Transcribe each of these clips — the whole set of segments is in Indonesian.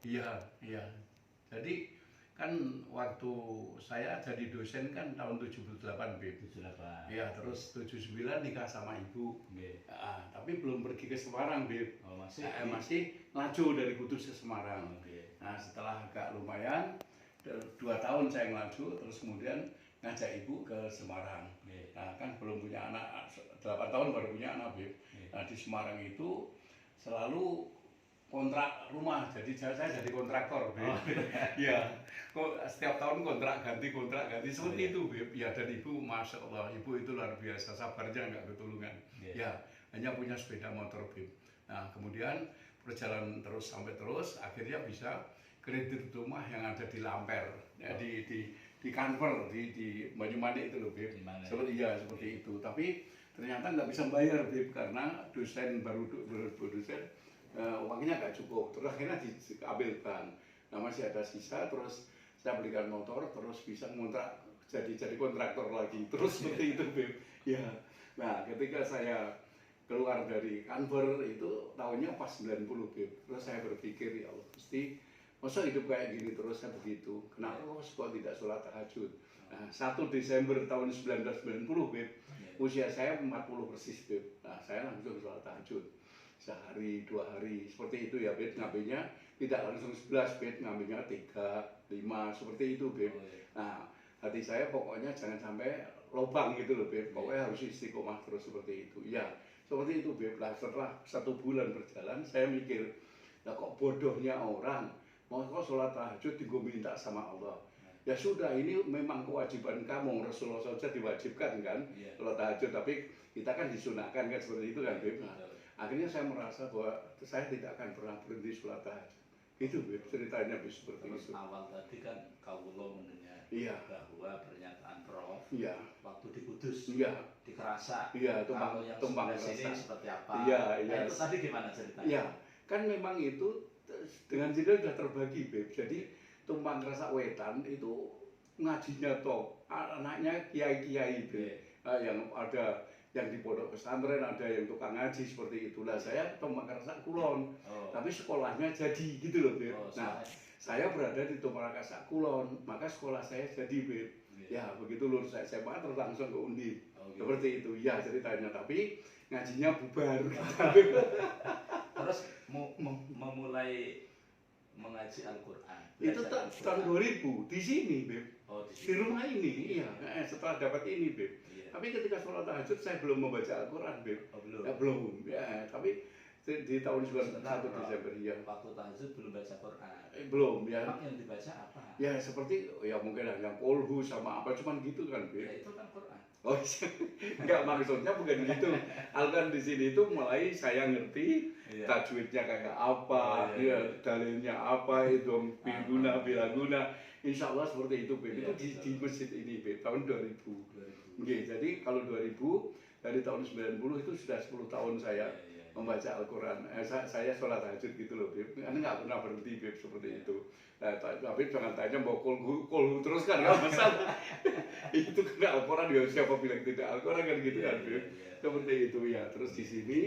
Iya, iya. Jadi kan waktu saya jadi dosen kan tahun 78, Bib. 78. Iya, terus 79 nikah sama ibu. Nggih. Tapi belum pergi ke Semarang, Bib. Oh, masih Masih laju dari Kudus ke Semarang. Nggih. Nah, setelah agak lumayan, 2 tahun saya ngelaju, terus kemudian ngajak ibu ke Semarang. Nggih. Nah, kan belum punya anak, 8 tahun baru punya anak, Bib. Nggih. Nah, di Semarang itu selalu kontrak rumah, jadi saya jadi kontraktor, Bib. Oh. Ya, kok setiap tahun kontrak ganti seperti itu, Bib. Ya, dan ibu, masya Allah, ibu itu luar biasa, sabarnya nggak ketulungan. Ya, hanya punya sepeda motor, Bib. Nah, kemudian perjalanan terus sampai terus, akhirnya bisa kredit rumah yang ada di Lamper, ya, di Kanver, di Banyumanik itu loh, Bib. Seperti itu. Tapi ternyata nggak bisa bayar, Bib, karena dosen baru dosen. Uangnya nggak cukup, terus akhirnya diambil bank. Nah, masih ada sisa, terus saya belikan motor, terus bisa ngontrak jadi kontraktor lagi, terus seperti itu, Bib. Ya, nah ketika saya keluar dari Kanver itu tahunnya pas 90, Bib. Terus saya berpikir, ya Allah, mesti masa hidup kayak gini terus saya begitu. Kenapa kok tidak sholat tahajud? Nah, 1 Desember tahun 1990, Bib, usia saya 40 persis, Bib. Nah, saya langsung sholat tahajud. Sehari, 2 hari, seperti itu ya, Bib. Ngambilnya tidak langsung 11, Bib. Ngambilnya 3, 5, seperti itu, Bib. Nah, hati saya pokoknya jangan sampai lobang gitu loh, Bib. Pokoknya harus istiqomah terus seperti itu. Ya, seperti itu, Bib. Nah, setelah 1 bulan berjalan, saya mikir, nah kok bodohnya orang, mau kok sholat tahajud tinggal minta sama Allah. Ya sudah, ini memang kewajiban kamu, Rasulullah saja diwajibkan kan, sholat tahajud, tapi kita kan disunahkan kan, seperti itu kan, Bib. Nah, akhirnya saya merasa bahwa saya tidak akan pernah berhenti sholat tahajud. Itu, Bib, ceritanya, Bib, seperti Terus itu. awal tadi kan kawula mendengar bahwa pernyataan Prof waktu di Kudus di Kerasa, kalau yang sebelah sini seperti apa? Nah, itu tadi gimana ceritanya? Iya, kan memang itu dengan sini sudah terbagi, Bib. Jadi Tumpang Kerasa Wetan itu ngajinya toh anaknya kiai-kiai, Bib. Yang ada yang di pondok pesantren, ada yang tukang ngaji seperti itulah. Saya Tumpang Kerasa Kulon, tapi sekolahnya jadi gitu loh, Bib. Nah, saya berada di Tumpang Kerasa Kulon, maka sekolah saya jadi, Bib. Ya, begitu lulus SMA terus langsung ke Undi. Seperti itu, ya ceritanya. Tapi ngajinya bubar. Terus memulai mengaji Al-Quran. Itu tahun 2000 di sini, Bib. Di rumah ini, iya. Setelah dapat ini, Bib. Tapi ketika sholat tahajud saya belum membaca Al-Quran, Bib. Belum. Ya, belum. Ya, tapi di tahun 91 Desember ya. Waktu tahajud belum baca Quran. Belum ya. Emang yang dibaca apa? Ya seperti ya mungkin hanya kolhu sama apa cuman gitu kan, Bib. Ya itu kan Quran. Oh, enggak, maksudnya bukan gitu. Al-Quran di sini itu mulai saya ngerti tajwidnya kayak apa, dalilnya apa, itu bilguna, bilaguna. Insya Allah seperti itu, Bib. Itu di masjid ini, Bib, tahun 2000. Jadi kalau 2000 dari tahun 90 itu sudah 10 tahun saya membaca Al-Quran. Saya sholat tahajud gitu loh, Bib. Karena nggak pernah berhenti, Bib, seperti itu. Nah, tapi jangan tanya mau kolhu terus kan nggak masalah. Itu kena Al-Quran ya, siapa bilang tidak Al-Quran kan gitu kan, Bib. Seperti itu ya. Terus di sini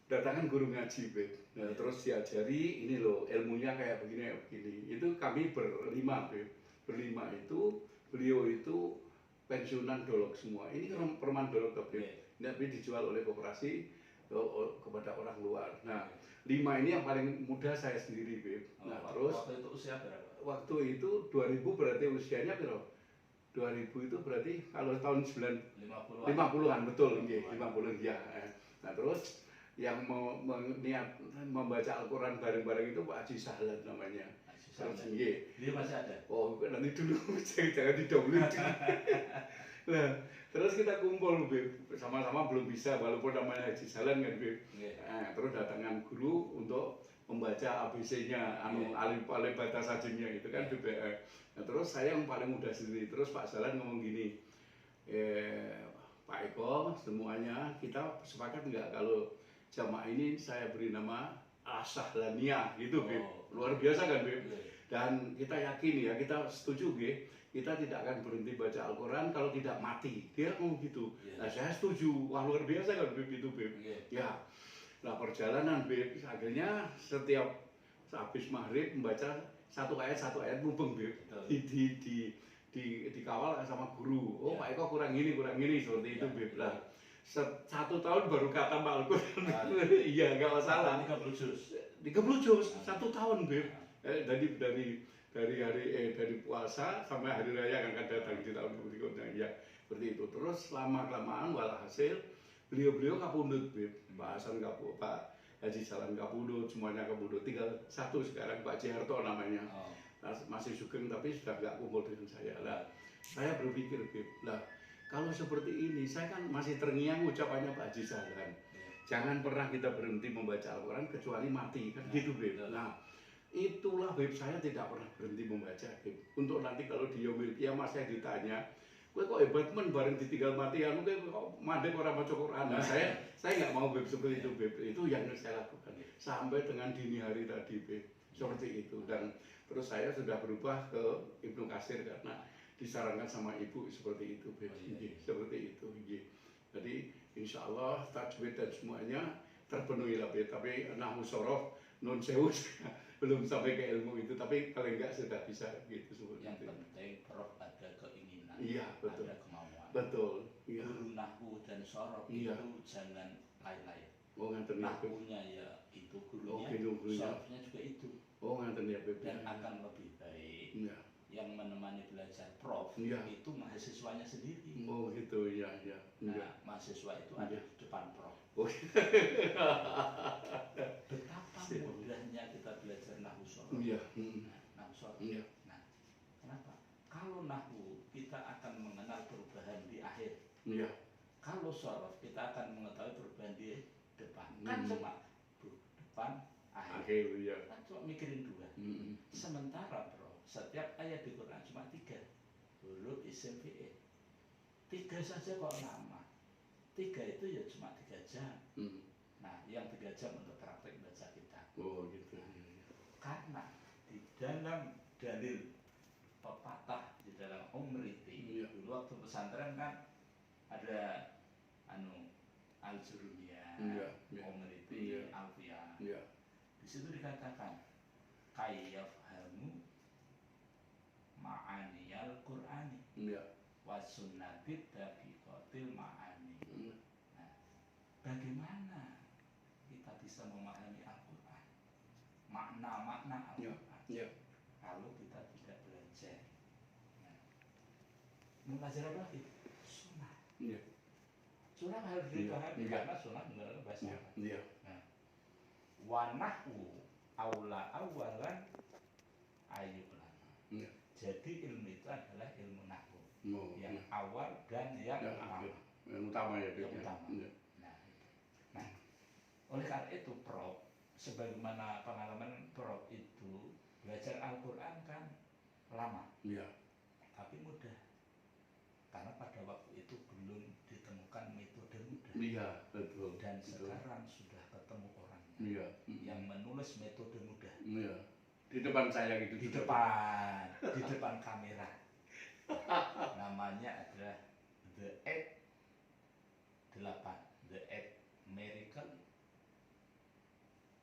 datangkan guru ngaji, Bib. Nah, terus diajari ini loh ilmunya kayak begini. Itu kami berlima, Bib. Berlima itu beliau itu pensiunan dolok semua. Ini kan perumahan dolok, Bib. Tapi dijual oleh koperasi kepada orang luar. Nah, 5 ini yang paling muda saya sendiri, Bib. Nah, terus waktu itu usia berapa? Waktu itu 2000 berarti usianya berapa? 2000 itu berarti kalau tahun 50-an betul, nggih, 50 ya. Nah, terus yang niat membaca Al-Quran bareng-bareng itu Pak Haji Sahlan namanya. Terus nggih. Dia masih ada? Oh, nanti dulu jangan didahului. Nah, terus kita kumpul, Bib, sama-sama belum bisa walaupun namanya Haji Sahlan kan, Bib. Nah, terus datangan guru untuk membaca ABC-nya, alif bata sajimnya itu kan, Bib. Nah, terus saya yang paling muda sendiri, terus Pak Sahlan ngomong gini, Pak Eko, semuanya kita sepakat nggak kalau jamaah ini saya beri nama As-Sahlaniyah gitu, Bib. Luar biasa kan, Bib. Dan kita yakin ya, kita setuju, Bib. Kita tidak akan berhenti baca Al-Quran kalau tidak mati. Dia ngomong gitu. Nah, saya setuju. Wah, luar biasa kan, Bib, itu, Bib. Ya. Nah, perjalanan, Bib, akhirnya setiap habis maghrib membaca satu ayat mubeng Beb. Dikawal sama guru. Oh, Pak Eko kurang ini seperti itu Beb. Lah, 1 tahun baru kata Al-Quran. Iya, nggak masalah. 30 juz 1 tahun Beb. Dari puasa sampai hari raya yang akan datang di tahun berikutnya. Ya, seperti itu. Terus lama-kelamaan walhasil beliau kapundhut Beb. Pak Hasan kapundhut, Pak Haji Salam kapundhut, semuanya kapundhut. Tinggal satu sekarang Pak Jiharto namanya. Masih sugeng tapi sudah nggak kumpul dengan saya. Lah, saya berpikir Beb, lah kalau seperti ini saya kan masih terngiang ucapannya Pak Haji Salam. Jangan pernah kita berhenti membaca Al-Quran kecuali mati, kan gitu Beb. Nah, itulah Beb, saya tidak pernah berhenti membaca Beb. Untuk nanti kalau di yaumil qiyamah saya ditanya, kowe kok hebat men bareng ditinggal mati, anu kok mandek orang maca Quran. Nah, saya nggak mau Beb seperti itu Beb. Itu yang saya lakukan sampai dengan dini hari tadi Beb. Seperti itu. Dan terus saya sudah berubah ke Ibnu Katsir karena disarankan sama ibu seperti itu Beb. Seperti itu. Jadi insya Allah tajwid dan semuanya terpenuhi lah Beb. Tapi nahwu shorof nun sewu belum sampai ke ilmu itu, tapi paling enggak sudah bisa gitu seperti yang itu. penting Prof ada keinginan, Iya, betul. ada kemauan. Betul. Iya. Guru nahwu dan shorof itu jangan lain-lain. Oh, nganten ya Beb. Nahwunya ya itu gurunya, gurunya. shorofnya juga itu. Oh, nganten ya Beb. Dan akan lebih baik yang menemani belajar Prof itu mahasiswanya sendiri. Oh gitu, iya. Nah, mahasiswa itu ada di depan Prof. Oh. Betapa mudahnya kita belajar nahwu shorof. Nahwu shorof. Nah, kenapa? Kalau nahwu kita akan mengenal perubahan di akhir. Kalau shorof kita akan mengetahui perubahan di depan. Kan cuma depan, akhir. Kan cuma mikirin 2. Sementara Bro, setiap ayat di Quran cuma 3 huruf isim fi'il. 3 saja kok lama. 3 itu ya cuma 3 jam. Nah, yang 3 jam untuk praktek baca kita. Oh gitu. Karena di dalam dalil pepatah, di dalam Umriti, dulu waktu pesantren kan ada Al-Jurumiyah, Umriti, Alfiyah. Di situ dikatakan kayyafhamu ma'aniyal Qur'ani wa sunnati daqiqatil ma'ani. Nah, bagaimana kita bisa memahami Al-Quran, makna-makna Al-Quran kalau kita tidak belajar? Belajar apa lagi? Sunnah. Sunnah harus dipahami karena sunnah mengenal bahasa Arab. Wa nahwu aula awalan ayyulana. Jadi ilmu itu adalah ilmu nahwu yang awal dan yang utama. Yang utama. Nah, oleh karena itu Prof, sebagaimana pengalaman Prof itu belajar Al-Quran kan lama, tapi mudah. Karena pada waktu itu belum ditemukan metode mudah. Betul. Dan sekarang sudah ketemu orangnya yang menulis metode mudah. Di depan saya gitu. Di depan kamera. Namanya adalah The 8 Miracle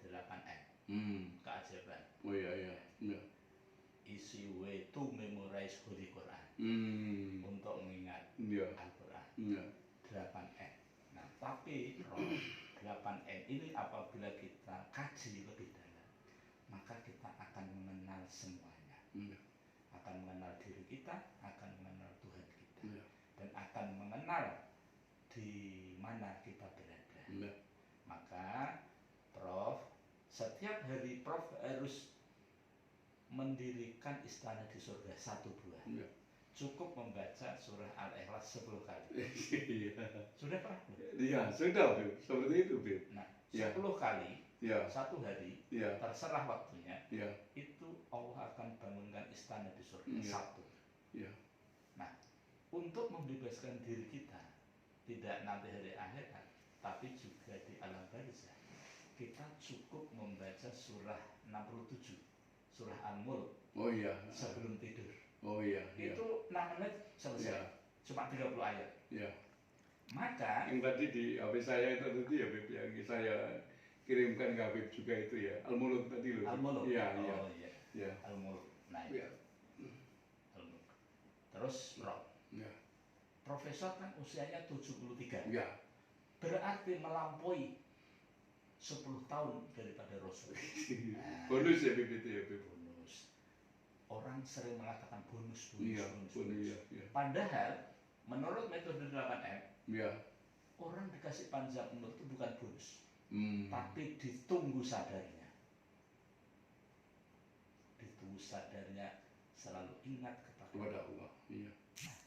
8M. Keajaiban. Oh iya. Easy way to memorize Holy Quran. Untuk mengingat Al-Quran. 8M. Nah, tapi 8M ini apabila kita kaji lebih dalam, maka kita akan mengenal semuanya. Akan mengenal diri kita, akan mengenal Tuhan kita, dan akan mengenal di mana kita berada. Maka Prof, setiap hari Prof harus mendirikan istana di surga 1 bulan. Cukup membaca surah Al-Ikhlas 10 kali. Sudah pernah? Iya, sudah Beb. Seperti itu Beb. Nah, 10 kali 1 hari, terserah waktunya. Itu Allah akan bangunkan istana di surga 1. Nah, untuk membebaskan diri kita, tidak nanti hari akhirat, tapi juga di alam barzah, kita cukup membaca surah 67, surah Al-Mulk. Sebelum tidur. Itu 6 menit selesai. Cuma 30 ayat. Maka yang tadi di HP saya itu ya Beb, yang saya kirimkan ke Habib juga itu ya, Al-Muluk tadi loh. Al-Muluk. Iya, Oh iya. iya. Ya. Al-Muluk. Nah, Ya. Al-Muluk. Terus Prof. Ya. Profesor kan usianya 73. Ya. Berarti melampaui 10 tahun daripada Rasul. Bonus ya Bib itu ya Bib. Bonus. Orang sering mengatakan bonus. Iya, bonus. Ya. Padahal menurut metode 8M, Ya. orang dikasih panjang umur itu bukan bonus, tapi ditunggu sadarnya. Ditunggu sadarnya, selalu ingat kepada Allah. Iya. Nah,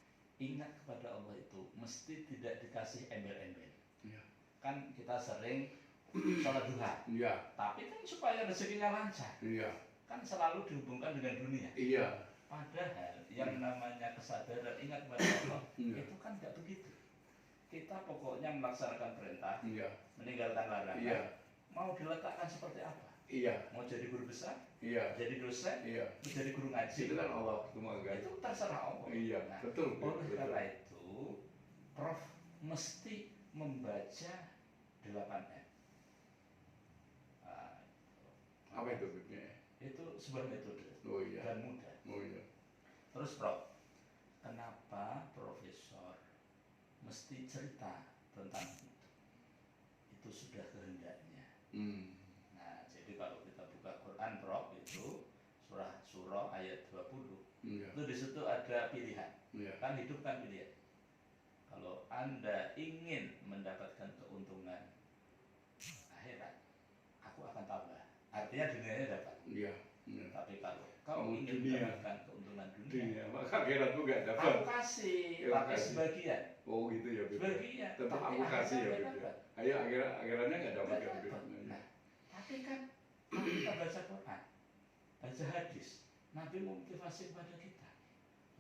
ingat kepada Allah itu mesti tidak dikasih embel-embel. Iya. Kan kita sering sholat duha, Iya. tapi kan supaya rezekinya lancar, Iya. kan selalu dihubungkan dengan dunia. Iya. Padahal yang namanya kesadaran ingat kepada Allah itu kan tidak begitu. Kita pokoknya melaksanakan perintah, meninggalkan larangan. Iya. Mau diletakkan seperti apa? Iya. Mau jadi guru besar? Iya. Jadi dosen? Iya. Mau jadi guru ngaji? Itu kan Allah semua kan. Itu terserah Allah. Iya. Nah, Betul. oleh karena itu, Prof mesti membaca 8M. Apa itu Bibnya? Itu sebuah metode. Oh iya. Dan mudah. Oh iya. Terus Prof, kenapa Profesor mesti cerita tentang itu? Itu sudah kehendaknya. Nah, jadi kalau kita buka Quran Prof itu surah ayat 20. Itu di situ ada pilihan. Kan hidup kan pilihan. Kalau Anda ingin mendapatkan keuntungan akhirat, aku akan tambah. Artinya dunianya dapat. Iya. Tapi kalau kau ingin mendapatkan keuntungan dunia, maka akhiratmu nggak dapat. aku kasih, tapi sebagian. Oh gitu ya Bib. Sebagian. Tetap aku kasih ya Bib. Ayo akhiratnya nggak dapat ya Bib. Nah, tapi kan kalau kita baca Quran, baca hadis, Nabi memotivasi kepada kita.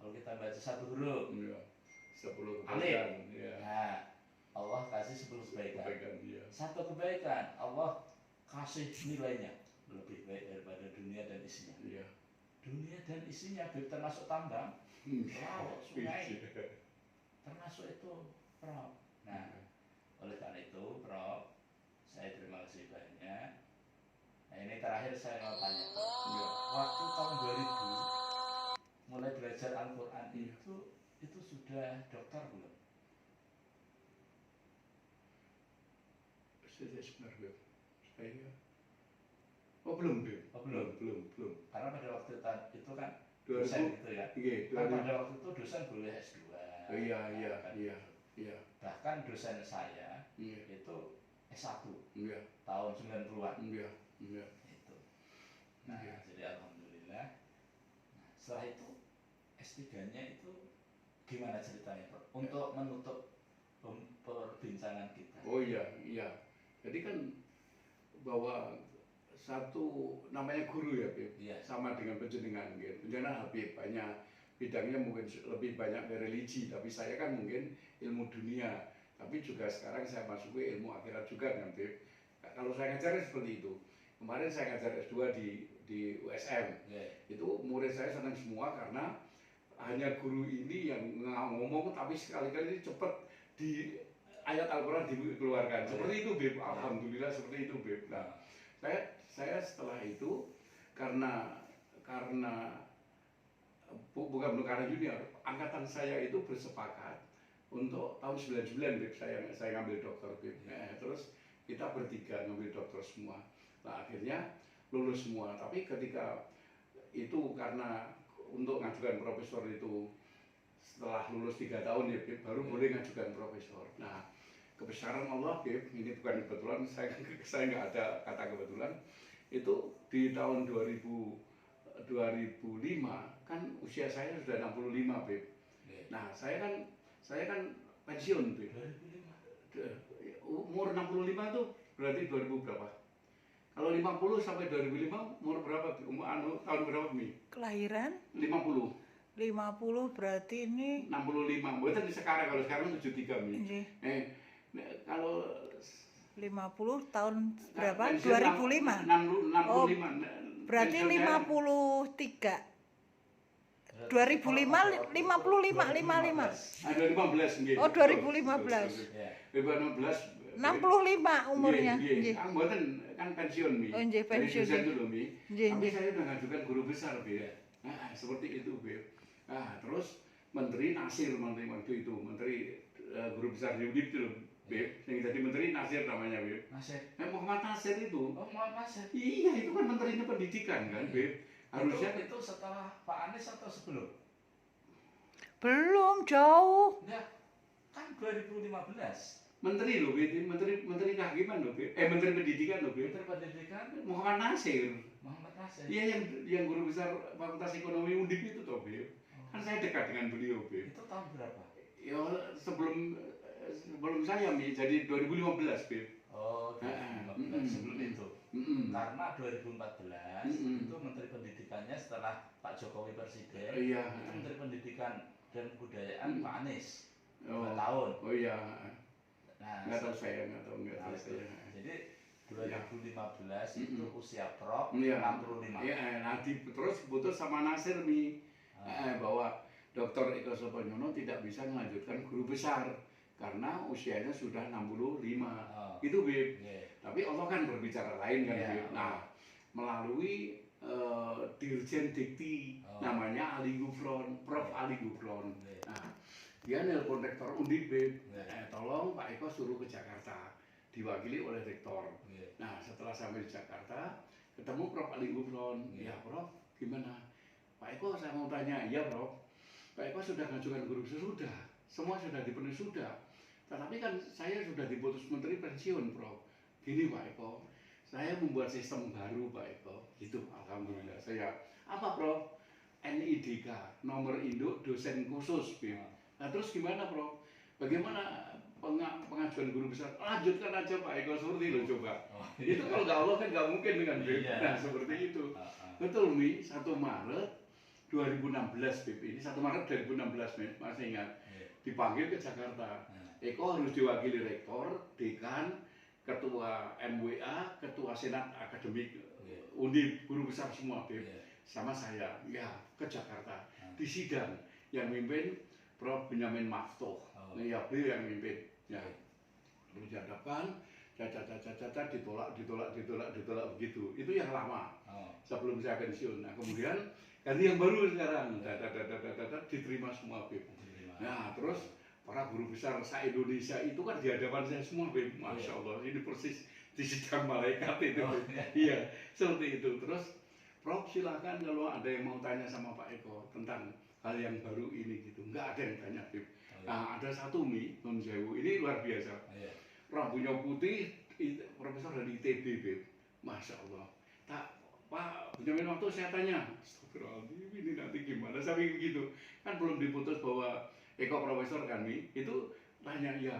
Kalau kita baca satu huruf, 10 kebaikan. Ya. Nah, Allah kasih 10 kebaikan. Ya. Satu kebaikan, Allah kasih nilainya lebih baik daripada dunia dan isinya. Ya. Dunia dan isinya, termasuk tambang, laut, sungai, termasuk itu, Prof. Nah, oleh karena itu, Prof, saya terima kasih banyak. Nah, ini terakhir saya mau tanya, waktu tahun 2000 mulai belajar Al-Quran itu sudah dokter belum? Sebentar Bib. Saya belum Bib. Belum. Karena pada waktu itu kan 2000, dosen gitu ya. Iya, kan pada waktu itu dosen boleh S2. Iya. Bahkan dosen saya itu S1 tahun 90-an. Iya. Itu. Nah, jadi alhamdulillah. Nah, setelah itu S3-nya itu gimana ceritanya, Prof? Untuk menutup perbincangan kita. Oh iya. Jadi kan bahwa satu namanya guru ya Bib, sama dengan penjenengan gitu. Penjenengan Habib banyak bidangnya mungkin lebih banyak ke religi, tapi saya kan mungkin ilmu dunia, tapi juga sekarang saya masuk ke ilmu akhirat juga kan Bib. Kalau saya ngajar seperti itu. Kemarin saya ngajar S2 di USM. Itu murid saya senang semua karena hanya guru ini yang ngomong tapi sekali-kali cepat di ayat Al-Quran dikeluarkan. Seperti itu Bib, alhamdulillah seperti itu Bib. Nah, saya setelah itu karena bukan karena junior, angkatan saya itu bersepakat untuk tahun 99 Bib, saya ngambil dokter Bib. Terus kita bertiga ngambil dokter semua. Nah, akhirnya lulus semua. Tapi ketika itu karena untuk ngajukan profesor itu setelah lulus 3 tahun ya Bib, baru boleh ngajukan profesor. Nah, kebesaran Allah Bib, ini bukan kebetulan, saya nggak ada kata kebetulan. Itu di tahun 2005 kan usia saya sudah 65 Bib. Nah, saya kan pensiun Bib. 2005. Umur 65 tuh berarti 2000 berapa? Kalau 50 sampai 2005 umur berapa? Tahun berapa Mi? Kelahiran 50 berarti ini 65. Bukan sekarang, kalau sekarang 73 Mi. Kalau 50 tahun berapa? pensiun 2005. 65. Oh, berarti 53. 2005 55. 2015 nggih. Oh, 2015. 2015 65 umurnya. Nggih, Nggih. mboten kan pensiun Mi. Oh, nggih, pensiun, Dari dosen nggih. dulu Mi. Nggih, Tapi nggih. saya udah ngajukan guru besar Bi. Nah, seperti itu Bi. Nah, terus Menteri Nasir menteri waktu itu, Menteri Guru Besar Yudip itu Bi. Yang jadi Menteri Nasir namanya Bi. Nasir. Muhammad Nasir itu. Oh, Muhammad Nasir. Iya, itu kan Menterinya Pendidikan kan Bi. Harusnya itu setelah Pak Anies atau sebelum? Belum jauh. Ya, kan 2015. Menteri loh, Bi. Menteri Kehakiman loh, Bi. Menteri Pendidikan loh, Bi. Menteri Pendidikan Muhammad Nasir. Muhammad Nasir. Iya, yang guru besar Fakultas Ekonomi Undip itu toh, Bi. Kan saya dekat dengan beliau, Bi. Itu tahun berapa? Ya sebelum saya Mi, jadi 2015, Bi. Oh, 2015 sebelum itu. Karena 2014 itu Menteri Pendidikannya setelah Pak Jokowi Presiden. Iya. Itu Menteri Pendidikan dan Kebudayaan Pak Anies. 2 Oh. tahun. Oh iya. Nah, Nggak tahu saya. Jadi 2015 itu usia Prof Iya. 65. Iya, nanti terus putus sama Nasir Mi. Bahwa Dr. Eko Soponyono tidak bisa melanjutkan guru besar karena usianya sudah 65. Itu Bib. Tapi Allah kan berbicara lain kan Bib. Nah, melalui Dirjen Dikti namanya Ali Gufron, Prof. Ali Gufron. Nah, dia nelpon rektor Undip Bib. Tolong Pak Eko suruh ke Jakarta, diwakili oleh rektor. Nah, setelah sampai di Jakarta, ketemu Prof. Ali Gufron. Ya Prof, gimana? Pak Eko saya mau tanya, iya Prof. Pak Eko sudah ngajukan guru besar? Sudah, semua sudah dipenuhi sudah. Tetapi kan saya sudah diputus menteri pensiun Prof. Gini Pak Eko, saya membuat sistem baru Pak Eko. Gitu, alhamdulillah. Saya apa Prof? NIDK, nomor induk dosen khusus. Nah terus gimana Prof? Bagaimana pengajuan guru besar? Lanjutkan aja Pak Eko, seperti itu coba. Itu kalau nggak Allah kan nggak mungkin dengan Bib. Nah seperti itu. Betul Mi, 1 Maret 2016 Bib ini, 1 Maret 2016 Bib, masih ingat. Dipanggil ke Jakarta. Eko harus diwakili rektor, dekan, ketua MWA, ketua senat akademik Undip, guru besar semua Bib. Sama saya, ya ke Jakarta. Di sidang yang mimpin Prof. Benyamin Maftoh. Ya beliau yang mimpin. Ya. Lalu dihadapkan, ditolak begitu. Itu yang lama. Sebelum saya pensiun. Nah, kemudian ganti yang baru sekarang. Diterima semua Bib. Nah, terus para guru besar se-Indonesia itu kan di hadapan saya semua Bib. Masya Allah, ini persis di sidang malaikat itu. Iya, seperti itu. Terus Prof silakan kalau ada yang mau tanya sama Pak Eko tentang hal yang baru ini gitu. Enggak ada yang tanya Bib. Nah, ada satu Mi, Nun Sewu, ini luar biasa. Rambutnya putih, profesor dari ITB Bib. Masya Allah. Pak Benyamin waktu saya tanya, astagfirullahaladzim, ini nanti gimana? Sampai begitu. Kan belum diputus bahwa Eko profesor kan Mi, itu tanya ya,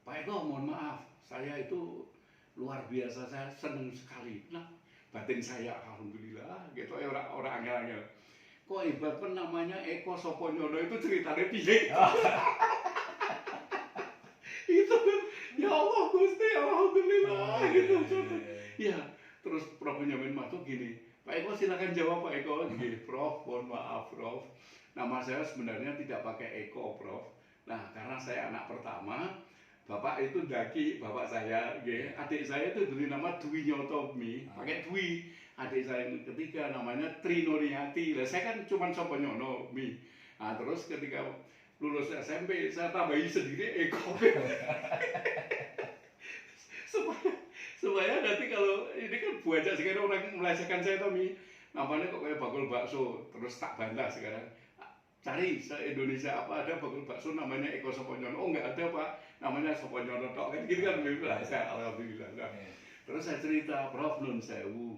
Pak Eko mohon maaf, saya itu luar biasa, saya senang sekali. Nah, batin saya alhamdulillah, gitu orang angel-angel. Kok hebat kan namanya Eko Soponyono itu ceritanya piye? Itu kan, ya Allah Gusti, alhamdulillah gitu. Ya, terus Prof Benyamin Maftoh gini, Pak Eko silakan jawab Pak Eko. Gini, Prof, mohon maaf Prof. Nama saya sebenarnya tidak pakai Eko Prof. Nah, karena saya anak pertama, Bapak itu daki, bapak saya, adik saya itu beri nama Dwi Nyoto Mi, pakai Dwi. Adik saya yang ketiga namanya Trinoriati. Lah saya kan cuma Soponyono Mi. Nah, terus ketika lulus SMP saya tambahi sendiri Eko. supaya nanti kalau ini kan banyak sekarang orang melecehkan saya tuh Mi. Namanya kok kayak bakul bakso, terus tak bantah sekarang. Cari se-Indonesia apa ada bakul bakso namanya Eko Soponyono. Oh enggak ada Pak, namanya Soponyono tok kan gitu kan Bib. Saya alhamdulillah. Nah, terus saya cerita Prof Nun Sewu,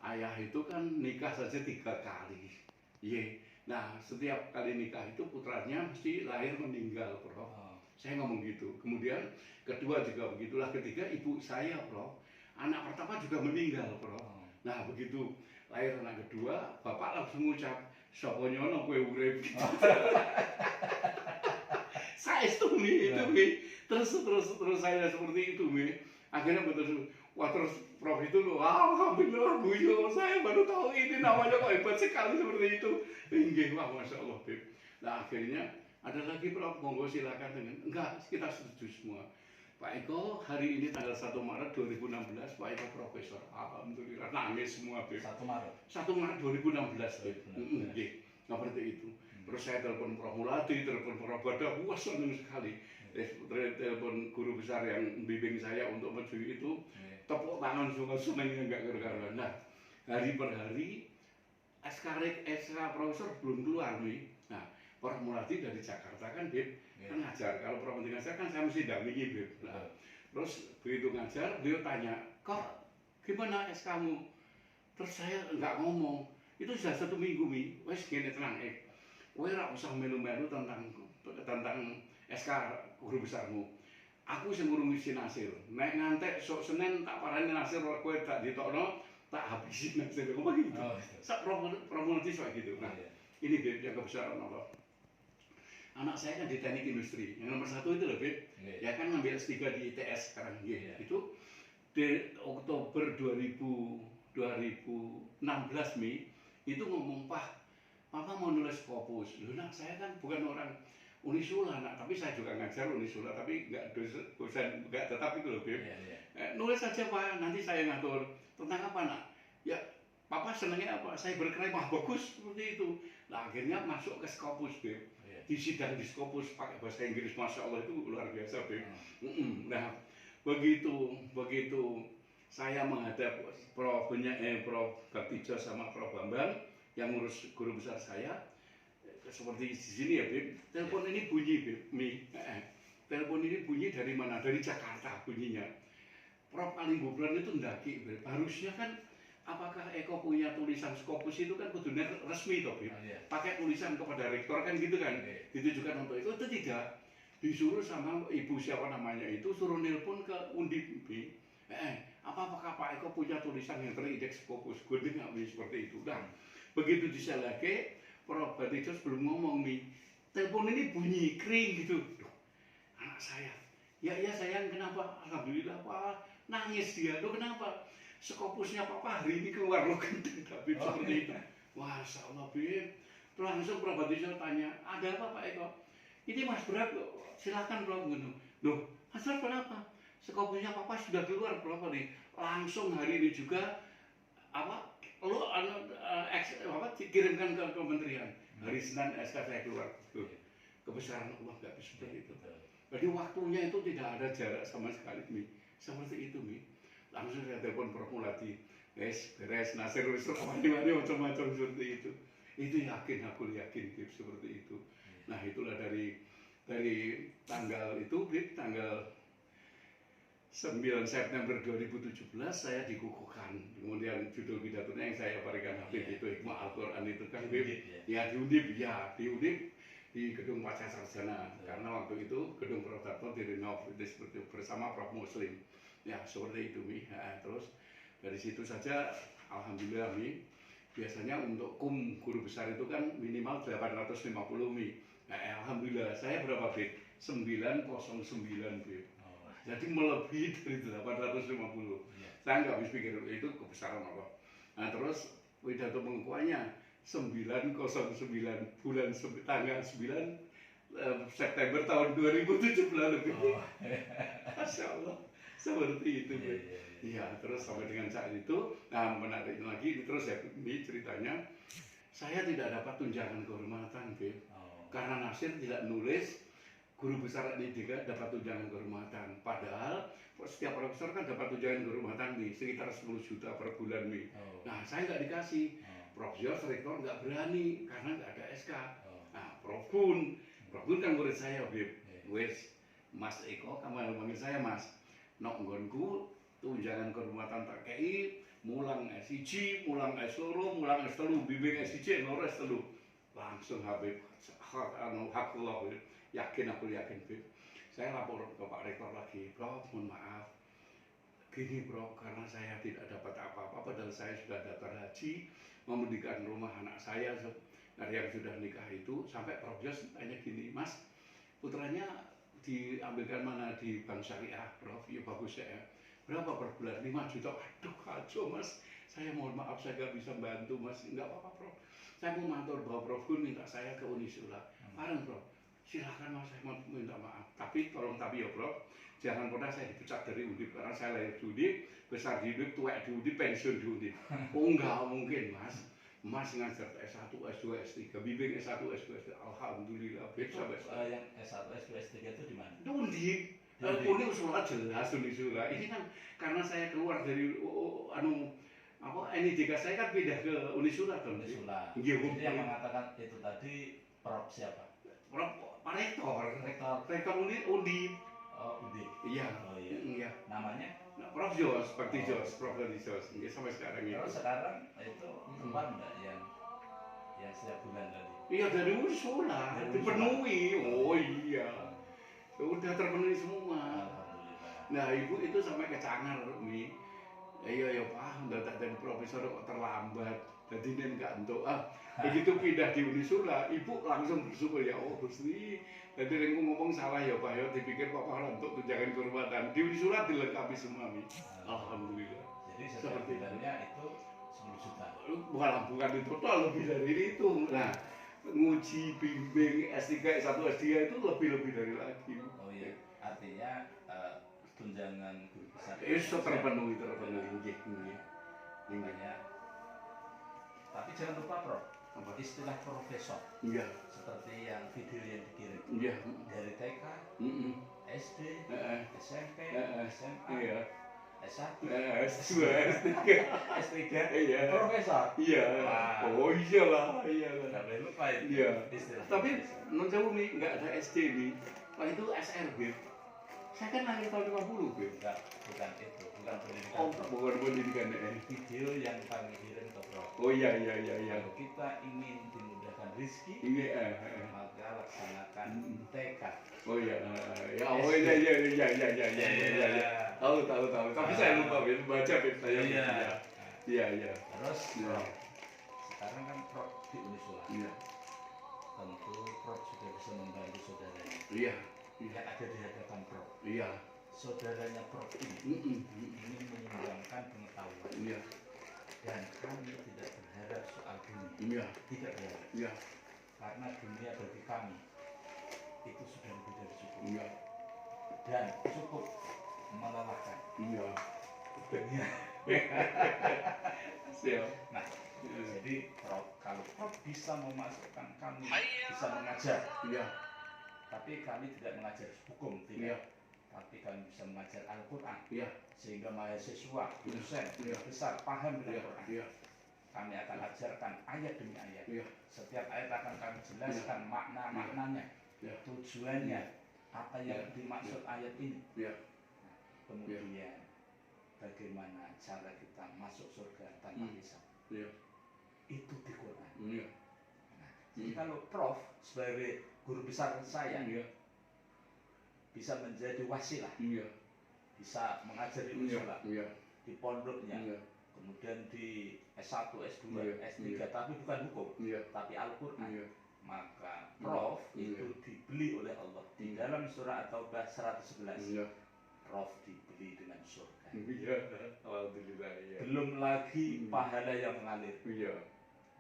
ayah itu kan nikah saja 3 kali. Iya. Nah, setiap kali nikah itu putranya mesti lahir meninggal, Prof. Saya ngomong gitu. Kemudian kedua juga begitulah, ketiga ibu saya, Prof. Anak pertama juga meninggal, Prof. Nah, begitu lahir anak kedua, bapak langsung ngucap Soponyono kue urip. Saya itu Mi, terus saya seperti itu Mi. Akhirnya betul, wah terus Prof itu loh, alhamdulillah guyu, saya baru tahu ini namanya kok hebat sekali seperti itu. Inggih, wah masya Allah Bib. Nah akhirnya ada lagi Prof, monggo silakan dengan enggak, kita setuju semua. Pak Eko hari ini tanggal 1 Maret 2016, Pak Eko profesor. Alhamdulillah, nangis semua, Beb. 1 Maret. 1 Maret 2016, Beb. Seperti itu. Terus saya telepon Prof Muladi, telepon Prof Bada, wah senang sekali. Telepon guru besar yang bimbing saya untuk maju itu, tepuk tangan semua, senangnya nggak karuan. Nah, hari per hari SK profesor belum keluar nih. Nah, Prof Muladi dari Jakarta kan, Beb, kan ngajar. Kalau Prof Muladi ngajar kan saya mesti dampingi, Beb. Nah, terus begitu ngajar, beliau tanya, kok gimana SK-mu? Terus saya nggak ngomong. Itu sudah 1 minggu, Mi. Wes gini tenang, kowe ora usah melu-melu tentang SK guru besarmu. Aku sing ngurusi Nasir. Nek ngantek sok Senin tak parani Nasir kowe tak ditokno, tak habisi Nasir. Kok begitu? Sak promosi kayak gitu. Nah, ini Beb yang kebesaran Allah. Anak saya kan di teknik industri. Yang nomor 1 itu loh, Beb. Ya kan ngambil S3 di ITS sekarang. Itu di Oktober 2016 Mi, itu ngomong, Papa mau nulis Scopus. Loh nak, saya kan bukan orang Unisula nak, tapi saya juga ngajar Unisula, tapi nggak dosen, nggak tetap itu loh, Beb. Nulis saja Pak, nanti saya ngatur. Tentang apa nak? Ya, Papa senangnya apa? Saya berkreasi, bagus seperti itu. Nah akhirnya masuk ke Scopus, Beb. Di sidang di Scopus pakai bahasa Inggris, Masya Allah itu luar biasa, Beb. Nah, begitu saya menghadap Prof Baktijo sama Prof Bambang yang ngurus guru besar saya, seperti di sini ya, Beb. Telepon ini bunyi, Beb. Telepon ini bunyi dari mana? Dari Jakarta bunyinya. Prof Ali Gibran itu ndaki, Beb. Harusnya kan, apakah Eko punya tulisan Scopus itu kan kudunya resmi toh, Beb. Pakai tulisan kepada rektor kan gitu kan. Ditujukan untuk itu tidak. Disuruh sama ibu siapa namanya itu, suruh nelpon ke Undip, Beb. Apakah Pak Eko punya tulisan yang terindeks Scopus? Gue dengar seperti itu. Dan begitu diselesaikan, Prof Baktijo belum ngomong nih, telepon ini bunyi kering gitu. Duh, anak saya, ya sayang, kenapa? Alhamdulillah Pak, nangis dia. Loh kenapa? Scopusnya Papa hari ini keluar loh, gendeng tapi seperti itu. Masya Allah, Beb. Langsung Prof Baktijo tanya, ada apa Pak Eko? Ini Mas Berat loh, silakan Prof. Loh, Mas Berat kenapa? Scopusnya Papa sudah keluar Prof nih. Langsung hari ini juga kirimkan ke kementerian. Hari Senin SK saya keluar. Kebesaran Allah nggak bisa seperti itu. Jadi waktunya itu tidak ada jarak sama sekali, Mi. Seperti itu, Mi. Langsung saya telepon Prof Muladi, guys, beres Nasir wis mani-mani macam-macam seperti itu. Itu aku yakin, Bib, seperti itu. Nah, itulah dari tanggal itu, Bib, tanggal 9 September 2017 saya dikukuhkan. Kemudian judul pidatonya yang saya berikan Habib itu Hikmah Al-Quran itu kan, Bib. Ya di Undip di gedung Pasca Sarjana. Karena waktu itu gedung Prof Darto direnov seperti bersama Prof Muslim. Ya seperti itu, Mi. Terus dari situ saja Alhamdulillah, Mi. Biasanya untuk guru besar itu kan minimal 850, Mi. Alhamdulillah saya berapa, Bib? 909, Bib. Jadi melebihi dari 850. Saya nggak habis pikir itu kebesaran Allah. Nah terus pidato pengukuhannya 909 bulan tanggal 9 September tahun 2017 lebih. Masya Allah, seperti itu. Iya, terus sampai dengan saat itu, nah menariknya lagi, terus ya ini ceritanya, saya tidak dapat tunjangan kehormatan, Beb. Karena Nasir tidak nulis guru besar ini juga dapat tunjangan kehormatan. Padahal setiap profesor kan dapat tunjangan kehormatan nih, sekitar 10 juta per bulan nih. Nah saya nggak dikasih. Prof Jos, rektor nggak berani karena nggak ada SK. Nah Prof Gun kan murid saya, Beb. Wes, Mas Eko, kamu manggil saya Mas. Nok nggonku tunjangan kehormatan tak kei, mulang S1, mulang S2, mulang S3, bimbing S1, loro S3. Langsung Habib, hakullah, aku yakin, Beb. Saya lapor ke Pak Rektor lagi, Prof, mohon maaf. Gini, Prof, karena saya tidak dapat apa-apa, padahal saya sudah daftar haji, memberikan rumah anak saya dari yang sudah nikah itu, sampai Prof Jos tanya gini, Mas, putranya diambilkan mana di Bank Syariah, Prof? Ya bagus ya. Berapa per bulan? 5 juta. Aduh kacau, Mas. Saya mohon maaf, saya nggak bisa bantu, Mas. Nggak apa-apa, Prof. Saya mau matur bahwa Prof Gun minta saya ke Unisula. Parang, Prof. silakan Mas, saya mau minta maaf. Tapi tolong ya Prof, jangan pernah saya dipecat dari Undip karena saya lahir di Undip, besar di Undip, tua di Undip, pensiun di Undip. Oh enggak mungkin Mas. Mas ngajar S1, S2, S3, bimbing S1, S2, S3. Alhamdulillah, bisa besar. Yang S1, S2, S3 itu di mana? Di Undip. Uni Usula jelas Uni Usula. Ini kan karena saya keluar dari NIDK saya kan pindah ke Uni Usula kan. Uni Usula. Iya, Jadi yang mengatakan itu tadi Prof siapa? Prof Pak Rektor. Rektor. Rektor Undip. Oh, Undip. Iya. Oh iya. Iya. Namanya? Nah, Prof Jos, Bakti Jos, Prof Bakti Jos. Iya, sampai sekarang itu. Terus sekarang itu keluar enggak yang setiap bulan tadi? Iya, dari Uni Usula. Dipenuhi. Oh iya. Udah terpenuhi semua. Alhamdulillah. Nah, ibu itu sampai kecangar Mi. Iya Pak, udah tak jadi profesor kok terlambat. Jadi ini enggak untuk begitu pindah di Unisula, ibu langsung bersyukur ya Allah Gusti. Jadi aku ngomong salah ya Pak ya, dipikir Papa untuk tunjangan kehormatan. Di Unisula dilengkapi semua Mi. Alhamdulillah. Jadi setiap bulannya itu 10 juta. Bukan itu total, lebih dari itu. Nah, nguji bimbing S3, S1, S2 itu lebih dari lagi. Oh iya, artinya tunjangan guru besar Itu terpenuhi. Makanya, tapi jangan lupa Prof, istilah profesor. Iya. Seperti yang video yang dikirim. Iya. Dari TK, SD, SMP, SMA, iya. S1, S2, S3, iya. profesor. Iya. Oh iyalah. Nggak boleh lupa itu. Iya. Istilah. Tapi menurut saya nih nggak ada SD nih. Wah itu SRB. Saya kan lahir tahun 50 Beb. Bukan itu, bukan pendidikan. Oh, bukan pendidikan Video yang kami kirim ke Prof. Oh iya. Kalau kita ingin dimudahkan rezeki, maka laksanakan TK. Oh iya. Ya, oh iya. Tahu. Tapi saya lupa Beb, baca Beb saya. Iya. Terus Prof, sekarang kan Prof di Unisula. Iya. Tentu Prof sudah bisa membantu saudaranya. Iya. Yang ada di hadapan Prof. Iya. Saudaranya Prof ini ingin menyumbangkan pengetahuan. Iya. Dan kami tidak berharap soal dunia. Iya. Tidak berharap. Iya. Karena dunia bagi kami itu sudah lebih dari cukup. Iya. Dan cukup melelahkan. Iya. Dunia. Siap. Nah, jadi Prof, kalau Prof bisa memasukkan kami bisa mengajar. Iya. Tapi kami tidak mengajar hukum, tidak. Iya. Tapi kami bisa mengajar Al-Quran. Iya. Sehingga mahasiswa, dosen, Iya. besar paham dengan Quran. Iya. Kami akan ajarkan ayat demi ayat. Iya. Setiap ayat akan kami jelaskan makna-maknanya, Iya. tujuannya, apa yang dimaksud ayat ini. Iya. Kemudian bagaimana cara kita masuk surga tanpa hisab. Iya. Itu di Quran. Iya. Nah, jadi kalau Prof sebagai guru besar saya bisa menjadi wasilah, bisa mengajari Unisula di pondoknya, kemudian di S1, S2, S3, tapi bukan hukum, tapi Al-Quran, maka Prof itu dibeli oleh Allah di dalam surah At-Taubah 111. Prof dibeli dengan surga. Alhamdulillah. Belum lagi pahala yang mengalir.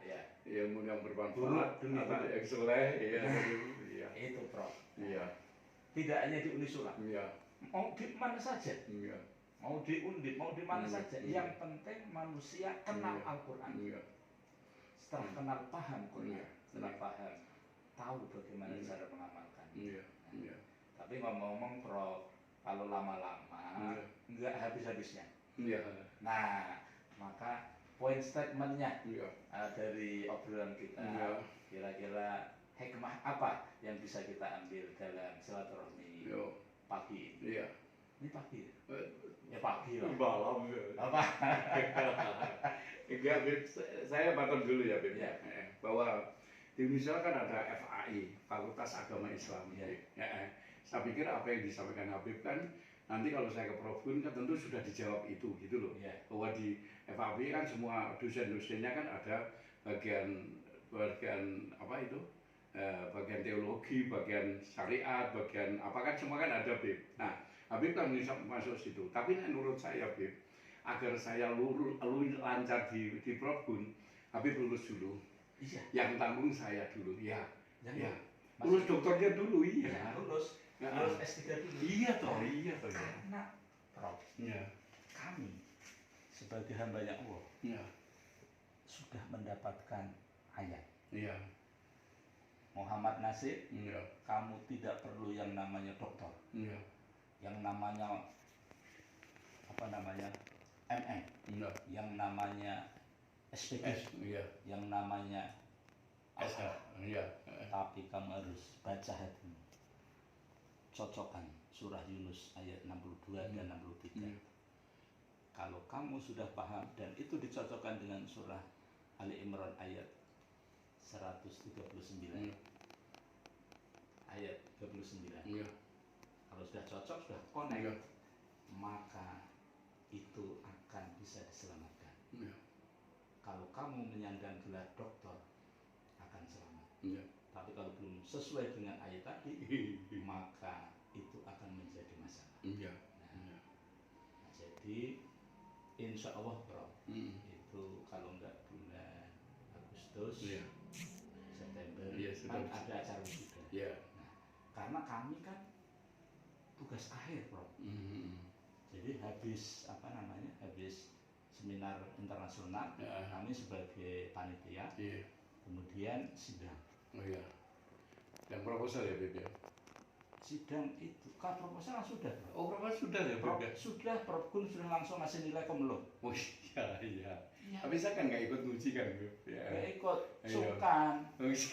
Ya. Ilmu yang bermanfaat, yang soleh, Itu Prof. Iya. Tidak hanya di Unisula. Iya. Mau di mana saja. Iya. Mau di Undip, mau di mana saja. Yang penting manusia kenal Al-Quran. Setelah kenal paham Quran, setelah paham, tahu bagaimana cara mengamalkan. Tapi ngomong-ngomong Prof, kalau lama-lama nggak habis-habisnya. Nah, maka poin statementnya dari obrolan kita, kira-kira hikmah apa yang bisa kita ambil dalam silaturahmi pagi ini? Ini pagi. Ya pagi lah. Malam. Apa? Enggak, Beb. Saya baton dulu ya, Beb. Bahwa di Indonesia kan ada FAI, Fakultas Agama Islam. Saya pikir apa yang disampaikan Habib kan nanti kalau saya ke Prof Gun kan tentu sudah dijawab itu gitu loh. Bahwa di FAI kan semua dosen-dosennya kan ada bagian apa itu? Bagian teologi, bagian syariat, bagian apa kan semua kan ada Beb. Nah, Habib kan bisa masuk situ. Tapi menurut saya Beb, agar saya lancar di Prof Gun, Habib lulus dulu. Yang tanggung saya dulu. Ya. Lulus dokternya dulu, Ya, iya. lulus S3 dulu. Iya toh ya. Karena Prof, Iya. kami sebagai hambanya Allah Iya. sudah mendapatkan ayat. Iya. Muhammad Nasir, Iya. kamu tidak perlu yang namanya dokter, Iya. yang namanya MM, Iya. yang namanya SPG, Iya. yang namanya SH. Iya. tapi kamu harus baca hatimu. Cocokkan surah Yunus ayat 62 dan 63. Iya. Kalau kamu sudah paham dan itu dicocokkan dengan surah Ali Imran ayat 139. Iya. Ayat 39. Iya. Kalau sudah cocok, sudah connect, Iya. maka itu akan bisa diselamatkan. Iya. Kalau kamu menyandang gelar doktor, akan selamat. Iya. Tapi kalau belum sesuai dengan ayat tadi, maka itu akan menjadi masalah. Iya. Nah, jadi insya Allah Bro, itu kalau enggak bulan Agustus, Iya. September, Iya, kan sudah. ada acara wisuda. Iya. Nah, karena kami kan tugas akhir Bro. Jadi habis habis seminar internasional, Ya. kami sebagai panitia, Iya. kemudian sidang. Oh iya. Dan proposal ya, Beb ya? Sidang itu kan proposal sudah Bro. Oh, proposal sudah ya, Beb ya? Sudah Prof Gun sudah langsung ngasih nilai komlo. Oh iya, iya. Iya. Tapi saya kan nggak ikut nguji kan, Beb? Ya. Gak ikut Iya. sungkan. Oh, iya.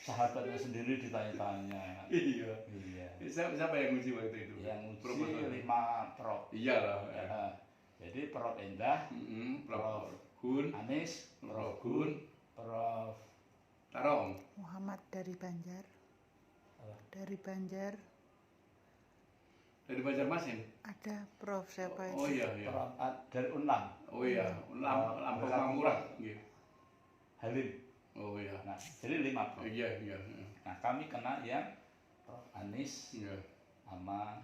Sahabatnya sendiri ditanya-tanya. Iya. Iya. Siapa yang nguji waktu itu? Yang Proposal. uji 5 Prof. Iya lah. Ya. Ya. Jadi Prof Endah, Prof. Gun, Anis, Prof. Prof Gun, Prof Tarong. Muhammad dari Banjar. Apa? Dari Banjar Dari Banjarmasin. ada Prof siapa Oh itu? iya, iya. Prof dari Unlam, Oh iya, Lampung Pamurah. Iya. Halim. Oh iya. Nah, jadi 5 Prof. Iya, iya. Nah, kami kena yang Prof Anis Iya. sama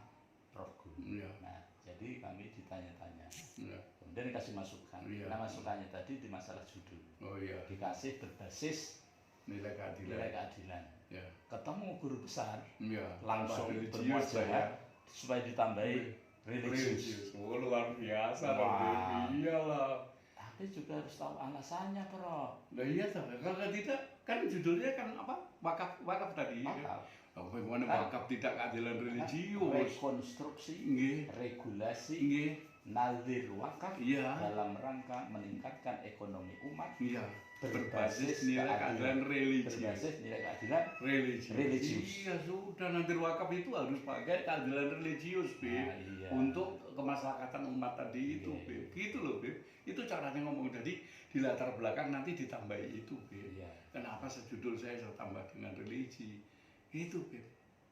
Prof Gun. Iya. Nah, jadi kami ditanya-tanya. Iya. Kemudian dikasih masukan. Iya. Nah, masukannya tadi di masalah judul. Oh iya. Dikasih berbasis Nilai keadilan. nilai keadilan. Ya. Ketemu guru besar, Iya. langsung Religius bermuajah ya. supaya ditambahi religius. Oh luar biasa Wah. dong. Iyalah. Tapi juga harus tahu alasannya, Bro. Nah iya toh. Kalau tidak kan judulnya kan apa? Wakaf tadi. Wakaf. Oh, bagaimana wakaf tidak keadilan religius? Rekonstruksi, Nggih. regulasi, Nggih. nazir wakaf Iya. dalam rangka meningkatkan ekonomi umat Iya. berbasis nilai keadilan religius. berbasis nilai keadilan Religius. religius. Iya sudah, nanti wakaf itu harus pakai keadilan religius, Beb. Nah, iya. Untuk kemaslahatan umat tadi itu, Iya. Beb. Gitu loh, Beb. Itu caranya ngomong tadi di latar belakang nanti ditambahi itu, Beb. Iya. Kenapa sejudul saya tambah dengan religi? Itu, Beb.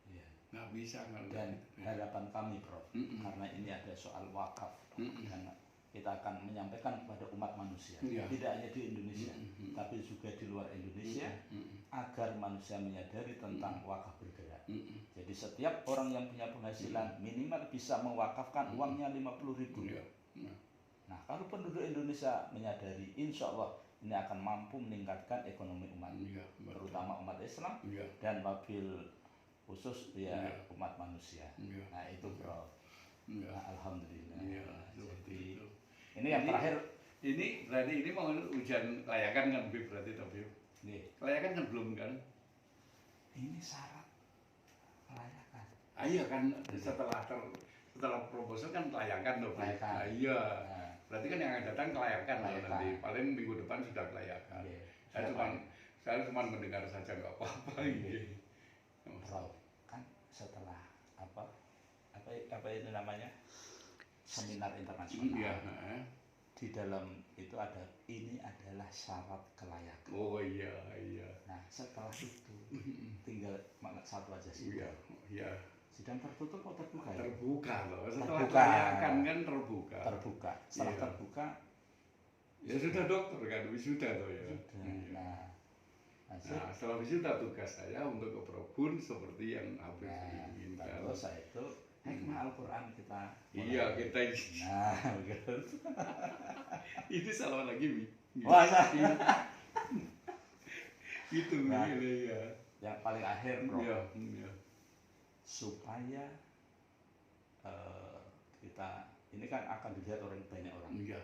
Iya. Nggak bisa nggak Dan gitu, Beb. harapan kami, Prof, karena ini ada soal wakaf, dan kita akan menyampaikan kepada umat manusia, Iya. tidak hanya di Indonesia, tapi juga di luar Indonesia, agar manusia menyadari tentang wakaf bergerak. Jadi setiap orang yang punya penghasilan minimal bisa mewakafkan uangnya 50.000. Iya. Nah, kalau penduduk Indonesia menyadari, insya Allah ini akan mampu meningkatkan ekonomi umat, Iya, betul. terutama umat Islam Iya. dan wabil khusus ya Iya. umat manusia. Iya. Nah itu Bro. Iya. Nah, alhamdulillah. Iya, Nah, seperti jadi itu. ini yang Ini- terakhir. Ini berarti ini mau ujian kelayakan kan, Beb, berarti toh, Beb? Nih, Kelayakan kan belum kan? ini syarat kelayakan. Ah, iya kan setelah proposal kan kelayakan loh. Beb. Kelayakan. Ah, iya. Nah, Berarti kan yang akan datang kelayakan loh Kelayakan. nanti. Paling minggu depan sudah kelayakan. iya. Saya cuma mendengar saja nggak apa-apa. Iya. Iya. Bro, kan setelah apa ini namanya seminar internasional. Iya. Heeh. Di dalam itu ini adalah syarat kelayakan. Oh iya iya. Nah setelah itu tinggal satu aja sih. Iya iya. Sidang tertutup atau terbuka ya? Terbuka loh. Setelah Terbuka. kelayakan kan terbuka. Terbuka. Setelah Iya. terbuka Ya sudah dokter kan wisuda tuh ya. sudah. Iya. Nah, Nah, setelah wisuda tugas saya untuk ke Probun seperti yang Habib nah, inginkan. terus saya itu hikmah Al-Quran kita Iya, mulai. kita Nah, gitu. ini salah lagi Mi. Wah, Iya. Itu Nah. iya. yang paling akhir, Prof. Iya, iya. Supaya kita ini kan akan dilihat oleh banyak orang. Iya.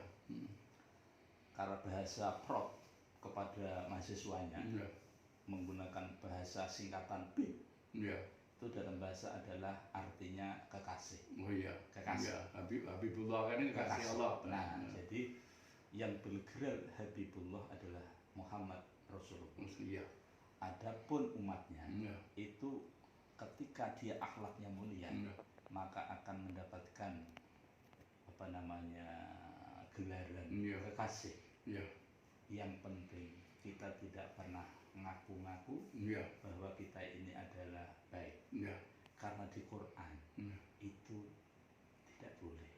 Karena bahasa Prof kepada mahasiswanya Iya. menggunakan bahasa singkatan BIP. Iya. Itu dalam bahasa adalah artinya kekasih. Oh iya. Kekasih. Iya. Habibullah kan ini kekasih Allah. Nah, jadi yang bergerak Habibullah adalah Muhammad Rasulullah. Iya. Adapun umatnya Iya. itu ketika dia akhlaknya mulia, Iya. maka akan mendapatkan apa namanya gelaran Iya. kekasih. Iya. Yang penting kita tidak pernah ngaku-ngaku Iya. bahwa kita ini adalah baik. Iya. Karena di Quran Iya. itu tidak boleh.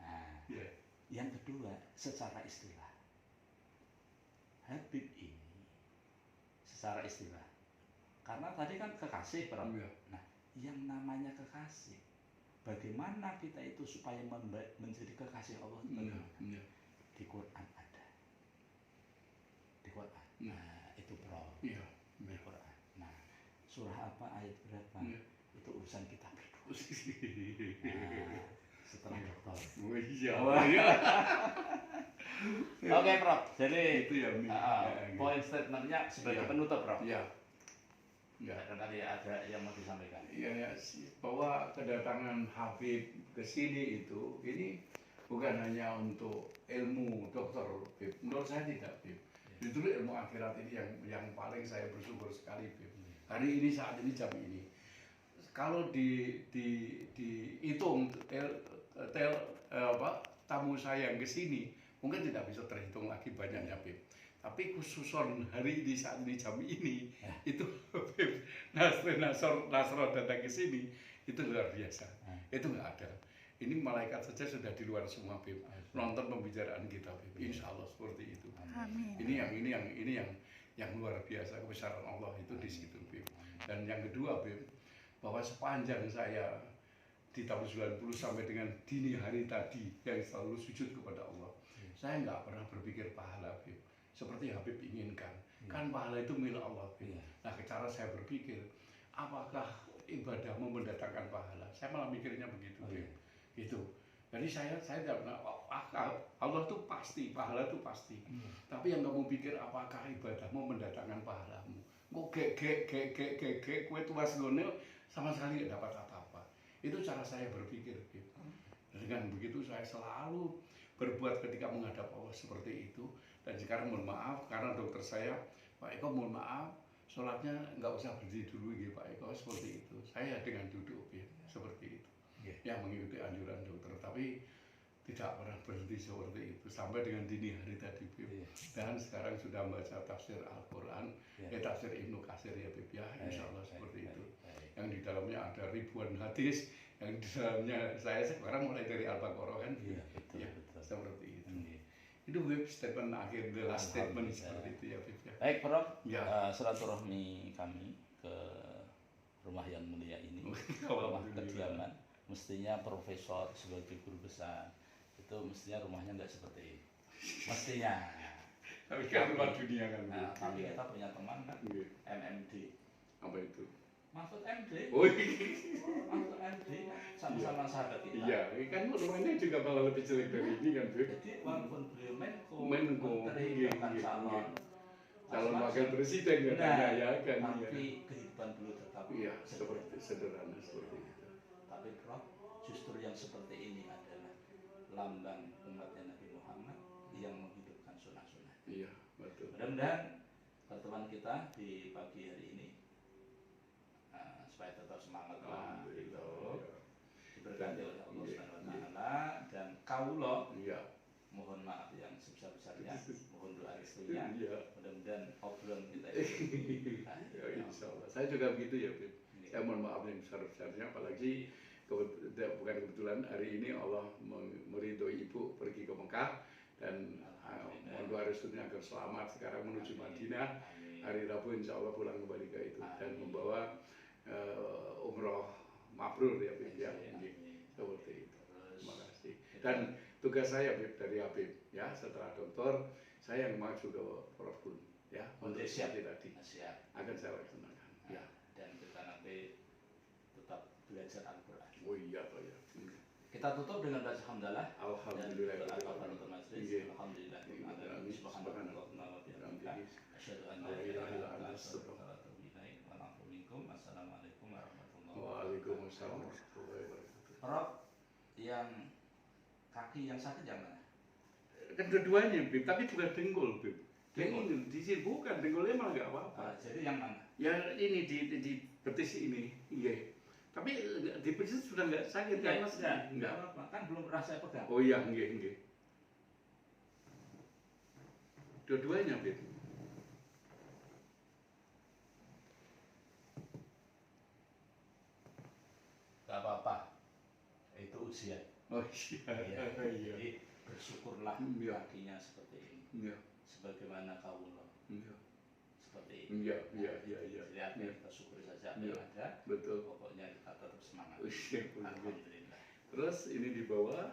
Nah, Iya. yang kedua secara istilah, Habib ini secara istilah, karena tadi kan kekasih, Prof. Iya. Nah, yang namanya kekasih, bagaimana kita itu supaya menjadi kekasih Allah itu Iya. bagaimana? Iya. Di Quran ada, di Quran. Iya. Nah, itu, Prof. Iya. Di Quran. Nah, surah apa, ayat berapa? Iya. Itu urusan kita berdua. Nah, setelah dokter. Oh iya. Oke, Prof. Jadi Itu ya, Mi. poin statementnya sebagai Iya. penutup, Prof. Iya. Iya. Barangkali ada yang mau disampaikan. Iya, ya, bahwa kedatangan Habib ke sini itu ini bukan hanya untuk ilmu dokter, Bib. Menurut saya tidak, Bib. Justru ilmu akhirat ini yang paling saya bersyukur sekali, Bib. Hari ini, saat ini, jam ini. Kalau dihitung tamu saya yang ke sini, mungkin tidak bisa terhitung lagi banyaknya, Bib. Tapi khususon hari ini, saat ini, jam ini, itu Bib, Nasro datang ke sini, itu luar biasa. Itu nggak ada. Ini malaikat saja sudah di luar semua, Bib. Nonton pembicaraan kita, Bib. Insya Allah seperti itu. Amin. Ini yang luar biasa, kebesaran Allah itu di situ, Bib. Dan yang kedua, Bib, bahwa sepanjang saya di tahun 90 sampai dengan dini hari tadi yang selalu sujud kepada Allah, saya nggak pernah berpikir pahala, Bib. Seperti Habib inginkan. Kan pahala itu milik Allah, Bib. Nah, cara saya berpikir, apakah ibadahmu mendatangkan pahala? Saya malah mikirnya begitu, Bib. Itu. Jadi saya tidak pernah, Allah itu pasti, pahala itu pasti. Tapi yang kamu pikir, apakah ibadahmu mendatangkan pahalamu? Kok kue tuas gone sama sekali nggak dapat apa-apa. Itu cara saya berpikir, Bib. Dengan begitu saya selalu berbuat ketika menghadap Allah seperti itu. Dan sekarang mohon maaf karena dokter saya, Pak Eko mohon maaf, sholatnya nggak usah berdiri dulu gitu, Pak Eko, seperti itu. Saya dengan duduk, Bib, seperti itu. Ya mengikuti anjuran dokter, tapi tidak pernah berhenti seperti itu sampai dengan dini hari tadi, Bib. Dan sekarang sudah membaca tafsir Al-Quran, tafsir Ibnu Katsir ya, Bib, ya, insya Allah seperti itu. Yang di dalamnya ada ribuan hadis, yang di dalamnya saya sekarang mulai dari Al-Baqarah kan, betul. Seperti itu. Itu, Bib, statement akhir, the last statement seperti itu ya, Bib, ya. Baik, Prof. Ya. Silaturahmi kami ke rumah yang mulia ini, rumah kediaman. Mestinya profesor sebagai guru besar itu mestinya rumahnya nggak seperti ini. Mestinya. Tapi kan rumah dunia kan. Nah, tapi kita punya teman kan, MMD. Apa itu? Mahfud MD. Oh, Mahfud MD sama-sama sahabat kita. iya, kan rumahnya juga malah lebih jelek dari ini kan, Bib. Jadi walaupun beliau Menko, Menteri, bahkan calon wakil presiden katanya ya kan. Tapi kehidupan beliau tetap seperti sederhana seperti itu. Tapi Prof, justru yang seperti ini adalah lambang umatnya Nabi Muhammad yang menghidupkan sunnah-sunnah. Iya, betul. Mudah-mudahan pertemuan kita di pagi hari ini supaya tetap semangat lah, gitu. Diberkati oleh Allah Subhanahu wa Ta'ala, dan kaulo mohon maaf yang sebesar-besarnya, mohon doa restunya. Mudah-mudahan obrolan kita ini insya Allah. Saya juga begitu ya, Bib. Saya mohon maaf yang besar-besarnya, apalagi bukan kebetulan hari ini Allah meridhoi Ibu pergi ke Mekah dan mohon doa restunya agar selamat sekarang menuju Madinah. Hari Rabu insya Allah pulang kembali ke itu dan membawa umroh mabrur ya, Bib, ya. Seperti itu. Terima kasih. Dan tugas saya, Bib, dari Habib ya, setelah dokter saya yang maju ke Prof. ya, untuk siap tadi siap akan saya laksanakan. Ya. Dan kita nanti tetap belajar Al-Quran. Oh iya Pak ya. Kita tutup dengan baca hamdalah. Alhamdulillah. Dan doa kafaratul majlis. Iya. Alhamdulillah. Amin. Subhanallah wa bihamdika. Asyhadu an la ilaha illa anta astaghfiruka wa atubu ilaik. Wa na'udzu minkum. Assalamualaikum warahmatullahi wabarakatuh. Waalaikumsalam warahmatullahi wabarakatuh. Rob, yang kaki yang sakit yang mana? Kan dua-duanya Bib, tapi bukan dengkul Bib. Dengkul? Yang ini di sini bukan dengkulnya malah nggak apa-apa. Jadi yang mana? Yang ini di betis ini, iya. Tapi di betis sudah nggak sakit kan Mas? Enggak apa-apa, kan belum pernah saya pegang. Oh iya, iya. Dua-duanya Bib. Gak apa-apa, itu ujian. Oh iya. Iya. Jadi bersyukurlah Iya. kakinya seperti ini. Iya. Sebagaimana kaulah Iya. seperti ini. Iya. Jadi artinya kita syukuri saja apa yang ada. Betul. Pokoknya kita tetap semangat. Iya. Alhamdulillah. Terus ini di bawah